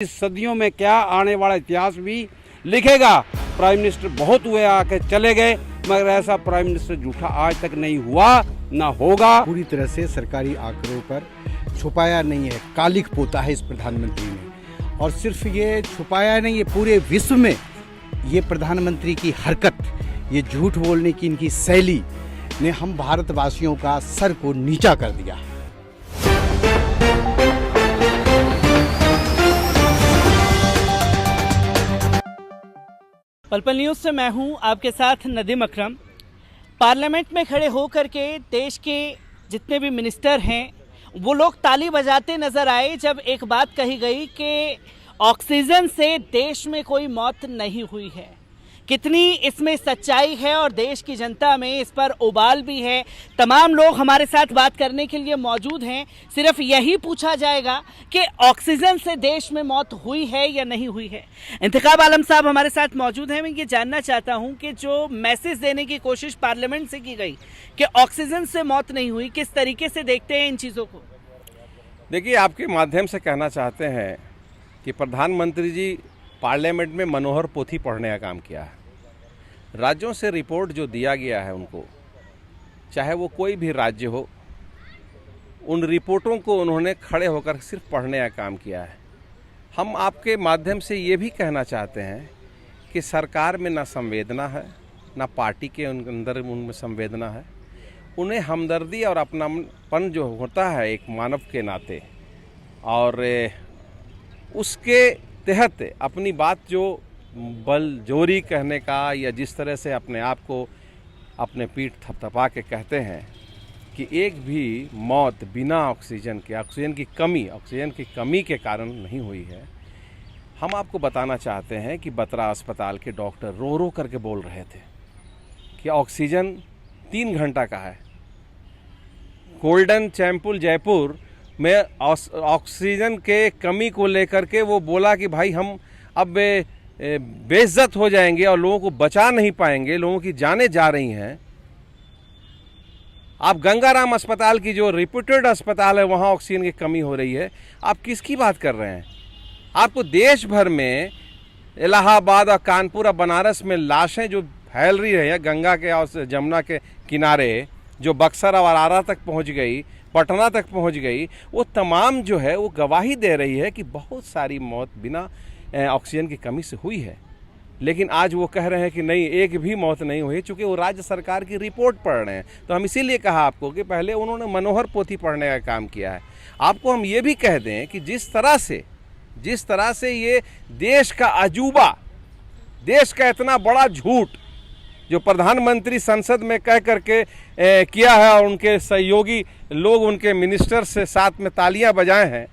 इस सदियों में क्या आने वाला इतिहास भी लिखेगा। प्राइम मिनिस्टर बहुत हुए आके चले गए, मगर ऐसा प्राइम मिनिस्टर झूठा आज तक नहीं हुआ ना होगा। पूरी तरह से सरकारी आंकड़ों पर छुपाया नहीं है, कालिक पोता है इस प्रधानमंत्री ने। और सिर्फ ये छुपाया नहीं, ये पूरे विश्व में ये प्रधानमंत्री की हरकत, ये झूठ बोलने की इनकी शैली ने हम भारतवासियों का सर को नीचा कर दिया। पल न्यूज़ से मैं हूं आपके साथ नदीम अकरम। पार्लियामेंट में खड़े होकर के देश के जितने भी मिनिस्टर हैं वो लोग ताली बजाते नजर आए जब एक बात कही गई कि ऑक्सीजन से देश में कोई मौत नहीं हुई है। कितनी इसमें सच्चाई है और देश की जनता में इस पर उबाल भी है। तमाम लोग हमारे साथ बात करने के लिए मौजूद हैं। सिर्फ यही पूछा जाएगा कि ऑक्सीजन से देश में मौत हुई है या नहीं हुई है। इंतखाब आलम साहब हमारे साथ मौजूद हैं। मैं ये जानना चाहता हूं कि जो मैसेज देने की कोशिश पार्लियामेंट से की गई कि ऑक्सीजन से मौत नहीं हुई, किस तरीके से देखते हैं इन चीज़ों को? देखिए, आपके माध्यम से कहना चाहते हैं कि प्रधानमंत्री जी पार्लियामेंट में मनोहर पोथी पढ़ने का काम किया है। राज्यों से रिपोर्ट जो दिया गया है उनको, चाहे वो कोई भी राज्य हो, उन रिपोर्टों को उन्होंने खड़े होकर सिर्फ पढ़ने का काम किया है। हम आपके माध्यम से ये भी कहना चाहते हैं कि सरकार में ना संवेदना है, ना पार्टी के अंदर उनमें संवेदना है। उन्हें हमदर्दी और अपनापन जो होता है एक मानव के नाते, और उसके तहत अपनी बात जो बल जोरी कहने का या जिस तरह से अपने आप को अपने पीठ थपथपा के कहते हैं कि एक भी मौत बिना ऑक्सीजन की कमी के कारण नहीं हुई है। हम आपको बताना चाहते हैं कि बत्रा अस्पताल के डॉक्टर रो रो करके बोल रहे थे कि ऑक्सीजन 3 घंटा का है। गोल्डन टेम्पल जयपुर में ऑक्सीजन के कमी को लेकर के वो बोला कि भाई हम अब बेइज्जत हो जाएंगे और लोगों को बचा नहीं पाएंगे, लोगों की जानें जा रही हैं। आप गंगाराम अस्पताल की जो रिप्यूटेड अस्पताल है वहाँ ऑक्सीजन की कमी हो रही है, आप किसकी बात कर रहे हैं? आपको देश भर में इलाहाबाद और कानपुर और बनारस में लाशें जो फैल रही है गंगा के और जमुना के किनारे, जो बक्सर और आरा तक पहुँच गई, पटना तक पहुँच गई, वो तमाम जो है वो गवाही दे रही है कि बहुत सारी मौत बिना ऑक्सीजन की कमी से हुई है। लेकिन आज वो कह रहे हैं कि नहीं, एक भी मौत नहीं हुई, चूँकि वो राज्य सरकार की रिपोर्ट पढ़ रहे हैं। तो हम इसीलिए कहा आपको कि पहले उन्होंने मनोहर पोथी पढ़ने का काम किया है। आपको हम ये भी कह दें कि जिस तरह से ये देश का अजूबा, देश का इतना बड़ा झूठ जो प्रधानमंत्री संसद में कह करके किया है और उनके सहयोगी लोग, उनके मिनिस्टर से साथ में तालियां बजाए हैं,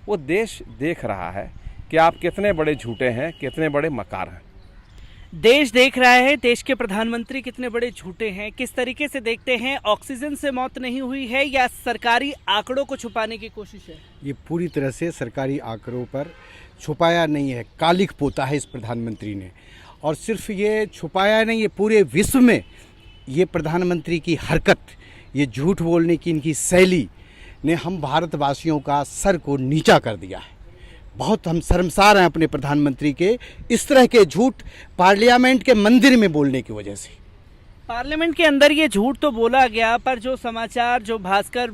वो देश देख रहा है कि आप कितने बड़े झूठे हैं, कितने बड़े मकार हैं। देश देख रहा है देश के प्रधानमंत्री कितने बड़े झूठे हैं। किस तरीके से देखते हैं, ऑक्सीजन से मौत नहीं हुई है या सरकारी आंकड़ों को छुपाने की कोशिश है? ये पूरी तरह से सरकारी आंकड़ों पर छुपाया नहीं है, कालिक पोता है इस प्रधानमंत्री ने। और सिर्फ ये छुपाया नहीं, ये पूरे विश्व में ये प्रधानमंत्री की हरकत, ये झूठ बोलने की इनकी शैली ने हम भारतवासियों का सर को नीचा कर दिया है। बहुत हम शर्मसार हैं अपने प्रधानमंत्री के इस तरह के झूठ पार्लियामेंट के मंदिर में बोलने की वजह से। पार्लियामेंट के अंदर ये झूठ तो बोला गया, पर जो समाचार, जो भास्कर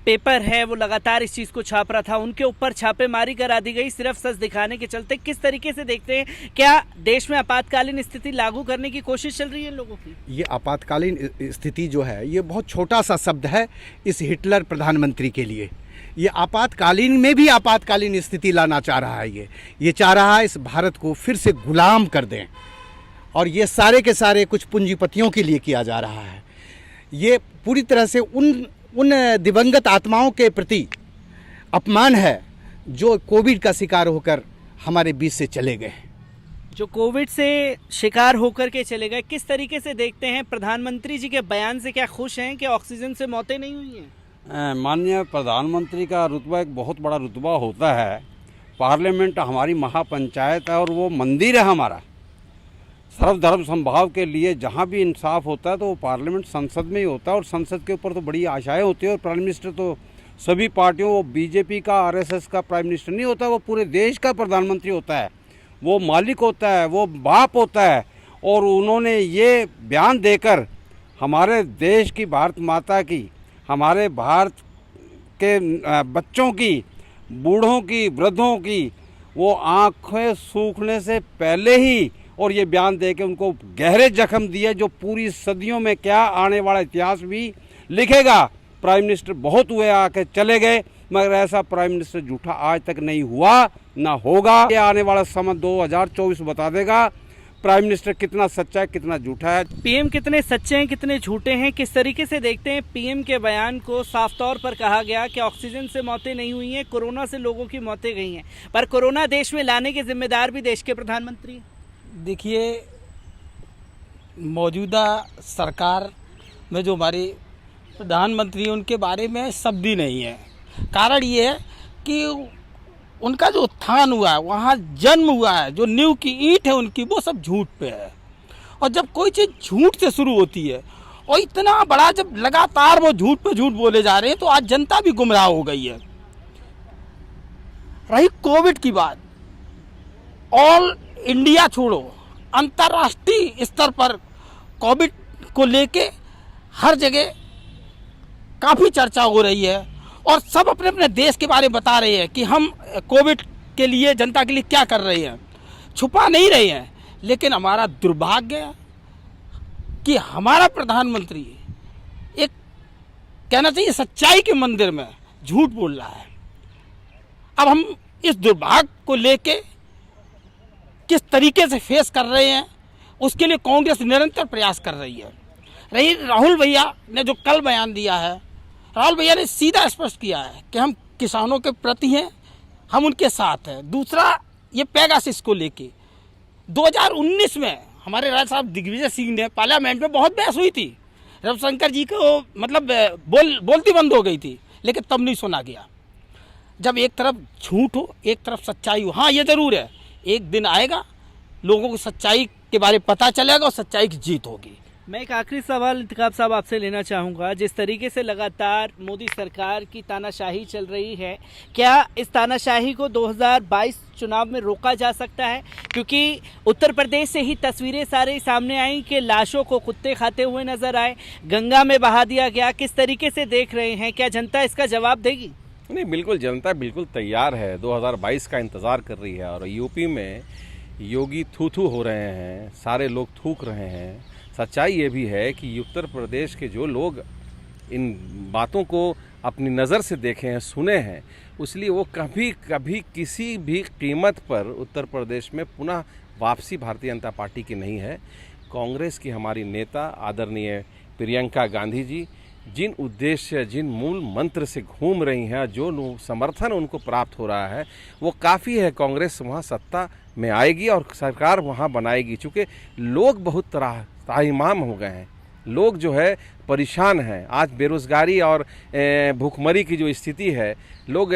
पेपर है वो लगातार इस चीज़ को छाप रहा था, उनके ऊपर छापेमारी करा दी गई सिर्फ सच दिखाने के चलते। किस तरीके से देखते हैं, क्या देश में आपातकालीन स्थिति लागू करने की कोशिश चल रही है लोगों की? ये आपातकालीन स्थिति जो है ये बहुत छोटा सा शब्द है इस हिटलर प्रधानमंत्री के लिए। ये आपातकालीन में भी आपातकालीन स्थिति लाना चाह रहा है। ये चाह रहा है इस भारत को फिर से गुलाम कर दें, और ये सारे के सारे कुछ पूंजीपतियों के लिए किया जा रहा है। ये पूरी तरह से उन दिवंगत आत्माओं के प्रति अपमान है जो कोविड का शिकार होकर हमारे बीच से चले गए। जो कोविड से शिकार होकर के चले गए, किस तरीके से देखते हैं? प्रधानमंत्री जी के बयान से क्या खुश हैं कि ऑक्सीजन से मौतें नहीं हुई हैं? माननीय प्रधानमंत्री का रुतबा एक बहुत बड़ा रुतबा होता है। पार्लियामेंट हमारी महापंचायत है और वो मंदिर है हमारा। सर्वधर्म समभाव के लिए जहाँ भी इंसाफ होता है तो वो पार्लियामेंट संसद में ही होता है, और संसद के ऊपर तो बड़ी आशाएं होती है। और प्राइम मिनिस्टर तो सभी पार्टियों, वो बीजेपी का, आरएसएस का प्राइम मिनिस्टर नहीं होता, वो पूरे देश का प्रधानमंत्री होता है, वो मालिक होता है, वो बाप होता है। और उन्होंने ये बयान देकर हमारे देश की, भारत माता की, हमारे भारत के बच्चों की, बूढ़ों की, वृद्धों की वो आंखें सूखने से पहले ही और ये बयान दे के उनको गहरे जख्म दिए, जो पूरी सदियों में क्या आने वाला इतिहास भी लिखेगा। प्राइम मिनिस्टर बहुत हुए, आके चले गए, मगर ऐसा प्राइम मिनिस्टर झूठा आज तक नहीं हुआ, ना होगा। ये आने वाला समय 2024 बता देगा प्राइम मिनिस्टर कितना सच्चा है, कितना झूठा है। पीएम कितने सच्चे हैं, कितने झूठे हैं, किस तरीके से देखते हैं पीएम के बयान को? साफ तौर पर कहा गया कि ऑक्सीजन से मौतें नहीं हुई हैं, कोरोना से लोगों की मौतें गई हैं, पर कोरोना देश में लाने के जिम्मेदार भी देश के प्रधानमंत्री हैं। देखिए, मौजूदा सरकार में जो हमारे प्रधानमंत्री हैं उनके बारे में शब्द ही नहीं है। कारण ये है कि उनका जो उत्थान हुआ है, वहाँ जन्म हुआ है, जो नींव की ईंट है उनकी, वो सब झूठ पे है। और जब कोई चीज़ झूठ से शुरू होती है और इतना बड़ा, जब लगातार वो झूठ पे झूठ बोले जा रहे हैं, तो आज जनता भी गुमराह हो गई है। रही कोविड की बात, ऑल इंडिया छोड़ो, अंतर्राष्ट्रीय स्तर पर कोविड को लेके हर जगह काफ़ी चर्चा हो रही है और सब अपने अपने देश के बारे में बता रहे हैं कि हम कोविड के लिए, जनता के लिए क्या कर रहे हैं, छुपा नहीं रहे हैं। लेकिन हमारा दुर्भाग्य है कि हमारा प्रधानमंत्री एक, कहना चाहिए, सच्चाई के मंदिर में झूठ बोल रहा है। अब हम इस दुर्भाग्य को लेके किस तरीके से फेस कर रहे हैं, उसके लिए कांग्रेस निरंतर प्रयास कर रही है। रही राहुल भैया ने जो कल बयान दिया है, राहुल भैया ने सीधा स्पष्ट किया है कि हम किसानों के प्रति हैं, हम उनके साथ हैं। दूसरा, ये पेगासिस को लेके 2019 में हमारे राज साहब दिग्विजय सिंह ने पार्लियामेंट में बहुत बहस हुई थी, रविशंकर जी को मतलब बोलती बंद हो गई थी, लेकिन तब नहीं सुना गया। जब एक तरफ झूठ हो, एक तरफ सच्चाई हो, हाँ ये ज़रूर है, एक दिन आएगा लोगों को सच्चाई के बारे में पता चलेगा और सच्चाई की जीत होगी। मैं एक आखिरी सवाल इंतखाब साहब आपसे लेना चाहूँगा। जिस तरीके से लगातार मोदी सरकार की तानाशाही चल रही है, क्या इस तानाशाही को 2022 चुनाव में रोका जा सकता है? क्योंकि उत्तर प्रदेश से ही तस्वीरें सारे सामने आई कि लाशों को कुत्ते खाते हुए नजर आए, गंगा में बहा दिया गया। किस तरीके से देख रहे हैं, क्या जनता इसका जवाब देगी? नहीं, बिल्कुल जनता बिल्कुल तैयार है, 2022 का इंतज़ार कर रही है। और यूपी में योगी थू थू हो रहे हैं, सारे लोग थूक रहे हैं। सच्चाई ये भी है कि उत्तर प्रदेश के जो लोग इन बातों को अपनी नज़र से देखे हैं, सुने हैं, इसलिए वो कभी कभी किसी भी कीमत पर उत्तर प्रदेश में पुनः वापसी भारतीय जनता पार्टी की नहीं है। कांग्रेस की हमारी नेता आदरणीय प्रियंका गांधी जी जिन उद्देश्य, जिन मूल मंत्र से घूम रही हैं, जो समर्थन उनको प्राप्त हो रहा है, वो काफ़ी है। कांग्रेस वहाँ सत्ता में आएगी और सरकार वहाँ बनाएगी। चूँकि लोग बहुत त्राहिमाम हो गए हैं, लोग जो है परेशान हैं। आज बेरोज़गारी और भूखमरी की जो स्थिति है, लोग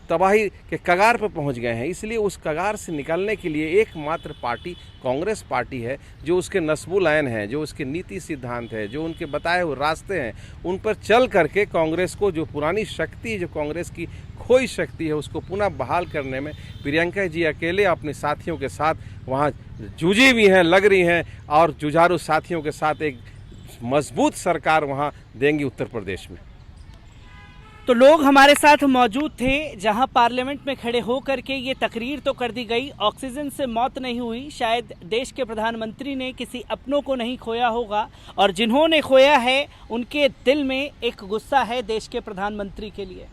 तबाही के कगार पर पहुंच गए हैं। इसलिए उस कगार से निकलने के लिए एकमात्र पार्टी कांग्रेस पार्टी है, जो उसके नस्बुल ऐन है, जो उसके नीति सिद्धांत है, जो उनके बताए हुए रास्ते हैं, उन पर चल करके कांग्रेस को जो पुरानी शक्ति, जो कांग्रेस की खोई शक्ति है, उसको पुनः बहाल करने में प्रियंका जी अकेले अपने साथियों के साथ वहाँ जूझी भी हैं, लग रही हैं और जुझारू साथियों के साथ एक मजबूत सरकार वहाँ देंगी उत्तर प्रदेश में। तो लोग हमारे साथ मौजूद थे, जहां पार्लियामेंट में खड़े होकर के ये तकरीर तो कर दी गई, ऑक्सीजन से मौत नहीं हुई, शायद देश के प्रधानमंत्री ने किसी अपनों को नहीं खोया होगा, और जिन्होंने खोया है उनके दिल में एक गुस्सा है देश के प्रधानमंत्री के लिए।